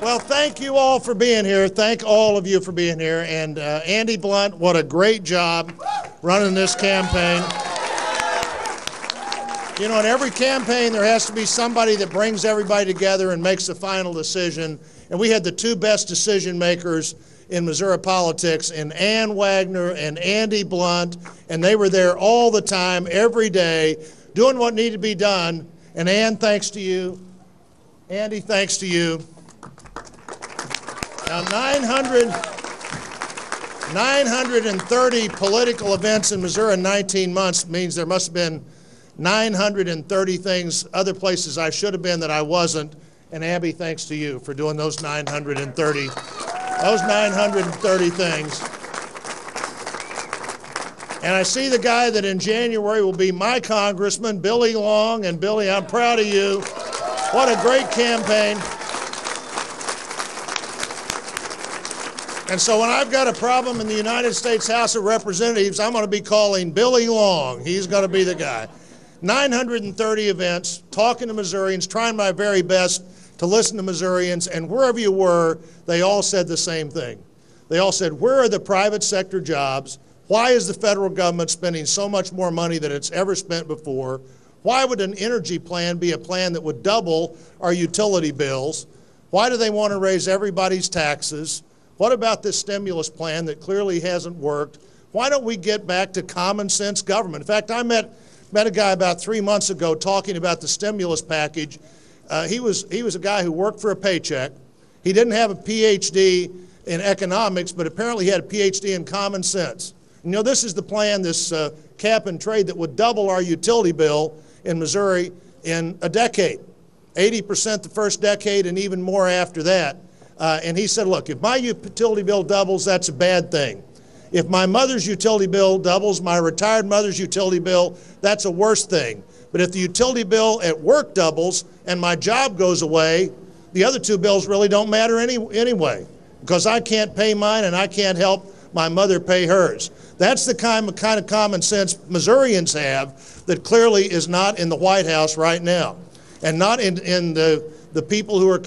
Well, thank you all for being here. Thank all of you for being here. And Andy Blunt, what a great job running this campaign. You know, in every campaign, there has to be somebody that brings everybody together and makes the final decision. And we had the two best decision makers in Missouri politics, in Ann Wagner and Andy Blunt, and they were there all the time, every day, doing what needed to be done. And Ann, thanks to you. Andy, thanks to you. Now, 930 political events in Missouri in 19 months means there must have been 930 things, other places I should have been that I wasn't. And Abby, thanks to you for doing those 930 things. And I see the guy that in January will be my congressman, Billy Long. And Billy, I'm proud of you. What a great campaign. And so when I've got a problem in the United States House of Representatives, I'm going to be calling Billy Long. He's going to be the guy. 930 events, talking to Missourians, trying my very best to listen to Missourians, and wherever you were, they all said the same thing. They all said, where are the private sector jobs? Why is the federal government spending so much more money than it's ever spent before? Why would an energy plan be a plan that would double our utility bills? Why do they want to raise everybody's taxes? What about this stimulus plan that clearly hasn't worked? Why don't we get back to common sense government? In fact, I met a guy about 3 months ago talking about the stimulus package. He was a guy who worked for a paycheck. He didn't have a PhD in economics, but apparently he had a PhD in common sense. You know, this is the plan, this cap and trade that would double our utility bill in Missouri in a decade. 80% the first decade and even more after that. And he said, look, if my utility bill doubles, that's a bad thing. If my mother's utility bill doubles, my retired mother's utility bill, that's a worse thing. But if the utility bill at work doubles and my job goes away, the other two bills really don't matter anyway, because I can't pay mine and I can't help my mother pay hers. That's the kind of common sense Missourians have that clearly is not in the White House right now, and not in the people who are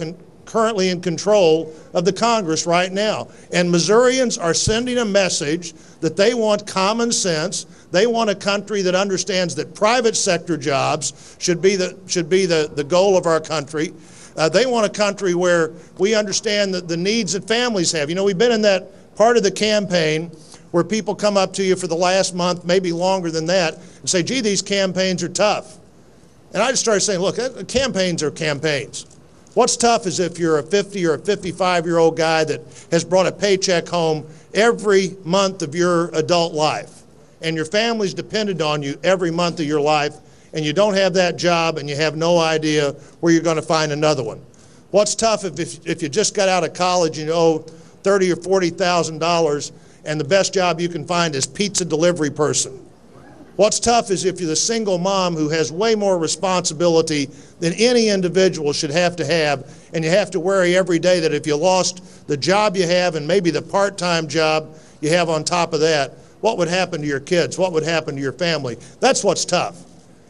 currently in control of the Congress right now. And Missourians are sending a message that they want common sense. They want a country that understands that private sector jobs should be the goal of our country. They want a country where we understand the needs that families have. You know, we've been in that part of the campaign where people come up to you for the last month, maybe longer than that, and say, gee, these campaigns are tough. And I just started saying, look, campaigns are campaigns. What's tough is if you're a 50 or a 55-year-old guy that has brought a paycheck home every month of your adult life, and your family's dependent on you every month of your life, and you don't have that job and you have no idea where you're going to find another one. What's tough if you just got out of college and you owe $30,000 or $40,000 and the best job you can find is pizza delivery person. What's tough is if you're the single mom who has way more responsibility than any individual should have, and you have to worry every day that if you lost the job you have and maybe the part-time job you have on top of that, what would happen to your kids? What would happen to your family? That's what's tough.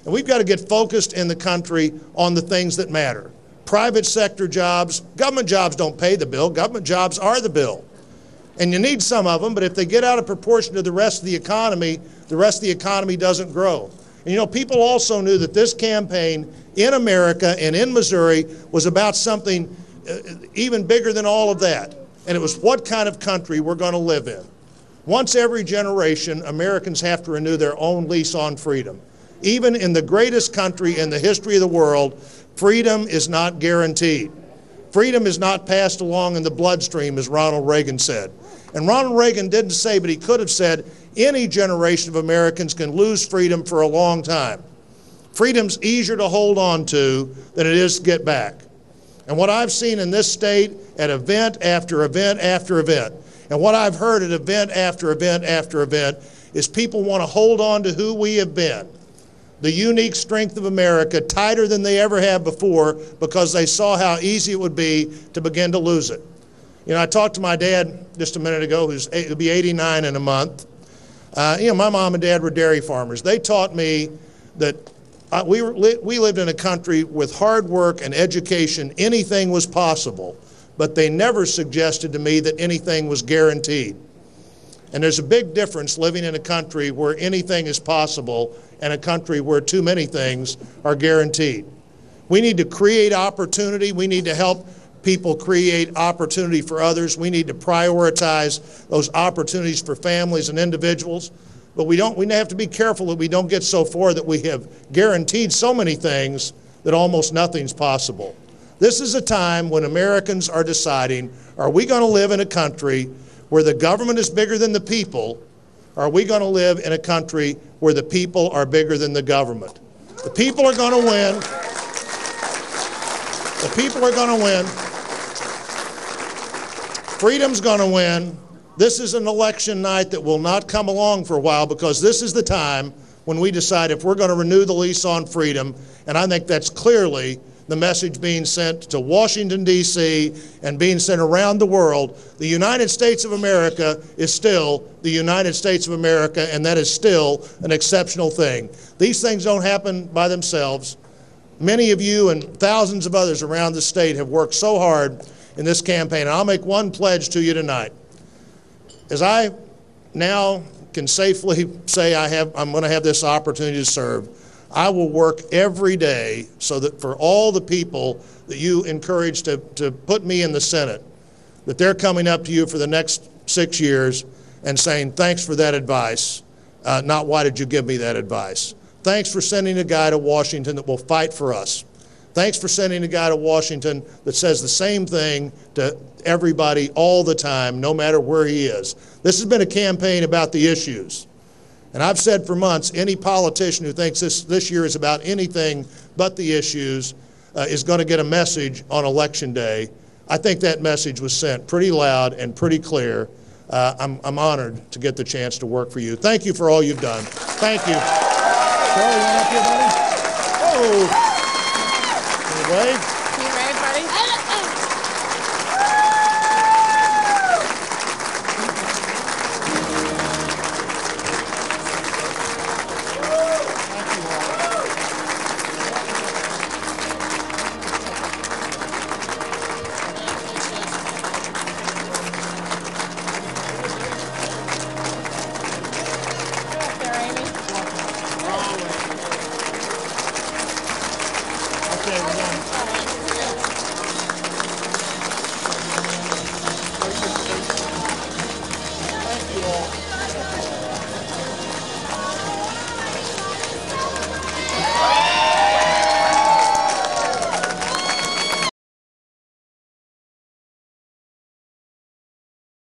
And we've got to get focused in the country on the things that matter. Private sector jobs, government jobs don't pay the bill. Government jobs are the bill. And you need some of them, but if they get out of proportion to the rest of the economy doesn't grow. And you know, people also knew that this campaign in America and in Missouri was about something even bigger than all of that. And it was what kind of country we're going to live in. Once every generation, Americans have to renew their own lease on freedom. Even in the greatest country in the history of the world, freedom is not guaranteed. Freedom is not passed along in the bloodstream, as Ronald Reagan said. And Ronald Reagan didn't say, but he could have said, any generation of Americans can lose freedom for a long time. Freedom's easier to hold on to than it is to get back. And what I've seen in this state at event after event after event, and what I've heard at event after event after event, is people want to hold on to who we have been. The unique strength of America tighter than they ever have before because they saw how easy it would be to begin to lose it. You know, I talked to my dad just a minute ago, who'll be 89 in a month. You know, my mom and dad were dairy farmers. They taught me that we lived in a country with hard work and education, anything was possible. but they never suggested to me that anything was guaranteed. And there's a big difference living in a country where anything is possible and a country where too many things are guaranteed. We need to create opportunity. We need to help people create opportunity for others. We need to prioritize those opportunities for families and individuals. But we have to be careful that we don't get so far that we have guaranteed so many things that almost nothing's possible. This is a time when Americans are deciding, are we going to live in a country where the government is bigger than the people, or are we going to live in a country where the people are bigger than the government? The people are going to win. The people are going to win. Freedom's going to win. This is an election night that will not come along for a while, because this is the time when we decide if we're going to renew the lease on freedom. And I think that's clearly the message being sent to Washington, D.C., and being sent around the world. The United States of America is still the United States of America, and that is still an exceptional thing. These things don't happen by themselves. Many of you and thousands of others around the state have worked so hard in this campaign. And I'll make one pledge to you tonight. As I now can safely say I'm going to have this opportunity to serve, I will work every day so that for all the people that you encourage to put me in the Senate, that they're coming up to you for the next 6 years and saying, thanks for that advice, not why did you give me that advice. Thanks for sending a guy to Washington that will fight for us. Thanks for sending a guy to Washington that says the same thing to everybody all the time, no matter where he is. This has been a campaign about the issues. And I've said for months, any politician who thinks this year is about anything but the issues is going to get a message on Election Day. I think that message was sent pretty loud and pretty clear. I'm honored to get the chance to work for you. Thank you for all you've done. Thank you. Charlie, you want up here, buddy? Oh. Anyway.